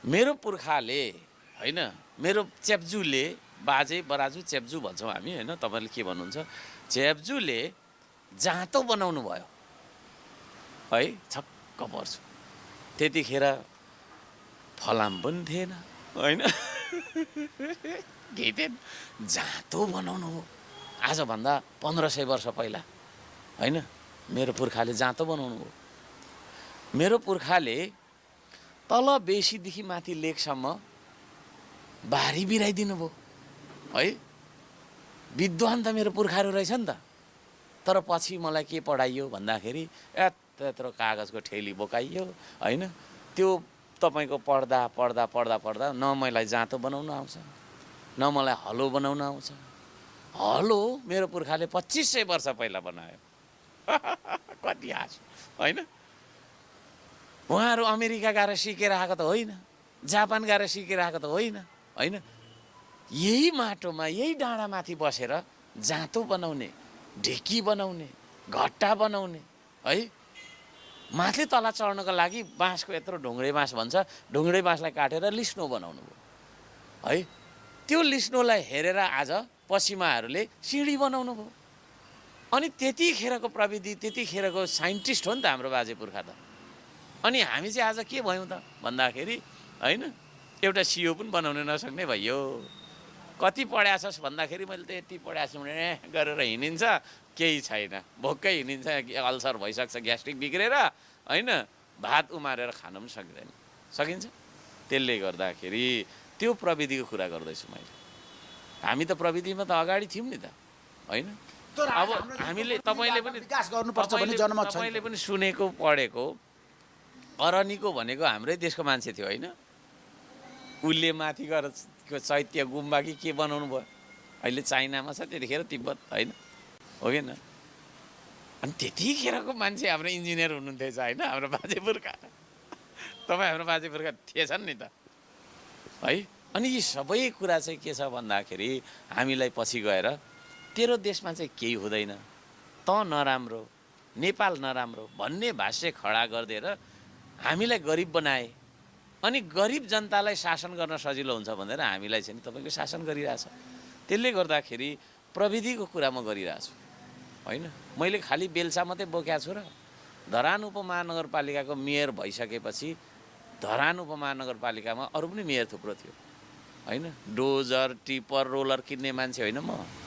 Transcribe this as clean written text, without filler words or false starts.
मेरो पुर्खाले होइन मेरो चेप्जुले बाजे बराजु चेप्जु भन्छौँ हामी होइन तपाईँले के भन्नुहुन्छ चेप्जुले जाँतो बनाउनु भयो है छक्क पर्छु त्यतिखेर फलाम पनि थिएन होइन केही थिएन जाँतो बनाउनु हो आजभन्दा 1500 वर्ष पहिला होइन मेरो पुर्खाले जाँतो बनाउनु हो मेरो पुर्खाले तल बेसीदेखि माथि लेकसम्म बारी बिराइदिनु भयो है विद्वान त मेरो पुर्खाहरू रहेछ नि त तर पछि मलाई के पढाइयो भन्दाखेरि यत्रो कागजको ठेली बोकाइयो होइन त्यो तपाईँको पढ्दा पढ्दा पढ्दा पढ्दा न मलाई जाँतो बनाउन आउँछ न मलाई हलो बनाउन आउँछ हलो मेरो पुर्खाले 2500 वर्ष पहिला बनायो कति हाँसो होइन उहाँहरू अमेरिका गएर सिकेर आएको त होइन जापान गएर सिकेर आएको त होइन होइन यही माटोमा यही डाँडामाथि बसेर जाँतो बनाउने ढेकी बनाउने घट्टा बनाउने है माथि तल चढ्नको लागि बाँसको यत्रो ढुङ्ग्रे बाँस भन्छ ढुङ्ग्रे बाँसलाई काटेर लिस्नो बनाउनु भयो है त्यो लिस्नोलाई हेरेर आज पश्चिमाहरूले सिँढी बनाउनु भयो अनि त्यतिखेरको प्रविधि त्यतिखेरको साइन्टिस्ट हो नि त हाम्रो बाजे पुर्खा त अनि हामी चाहिँ आज के भयौँ त भन्दाखेरि होइन एउटा सियो पनि बनाउन नसक्ने भइयो कति पढाएको छस् भन्दाखेरि मैले त यति पढाएको छु भने गरेर हिँडिन्छ केही छैन भोकै हिँडिन्छ अल्सर भइसक्छ ग्यास्ट्रिक बिग्रेर होइन भात उमारेर खान पनि सकिँदैन सकिन्छ त्यसले गर्दाखेरि त्यो प्रविधिको कुरा गर्दैछु मैले हामी त प्रविधिमा त अगाडि थियौँ नि त होइन अब हामीले तपाईँले पनि विकास गर्नुपर्छ भन्ने जनमत छ तपाईँले पनि सुनेको पढेको अरनिको भनेको हाम्रै देशको मान्छे थियो होइन उसले माथि गएर चैत्य गुम्बा कि के बनाउनु भयो अहिले चाइनामा छ त्यतिखेर तिब्बत होइन हो कि न अनि त्यतिखेरको मान्छे हाम्रो इन्जिनियर हुनुहुन्थेछ होइन हाम्रो बाजे पुर्खा तपाईँ हाम्रो बाजे पुर्खा थिएछन् नि त है अनि यी सबै कुरा चाहिँ के छ भन्दाखेरि हामीलाई पछि गएर तेरो देशमा चाहिँ केही हुँदैन त नराम्रो नेपाल नराम्रो भन्ने भाष्य खडा गरिदिएर हामीलाई गरिब बनाए अनि गरिब जनतालाई शासन गर्न सजिलो हुन्छ भनेर हामीलाई चाहिँ तपाईँको शासन गरिरहेछ त्यसले गर्दाखेरि प्रविधिको कुरा म गरिरहेछु होइन मैले खालि बेल्सा मात्रै बोकेको छु र धरान उपमहानगरपालिकाको मेयर भइसकेपछि धरान उपमहानगरपालिकामा अरू पनि मेयर थुप्रो थियो होइन डोजर टिपर रोलर किन्ने मान्छे होइन म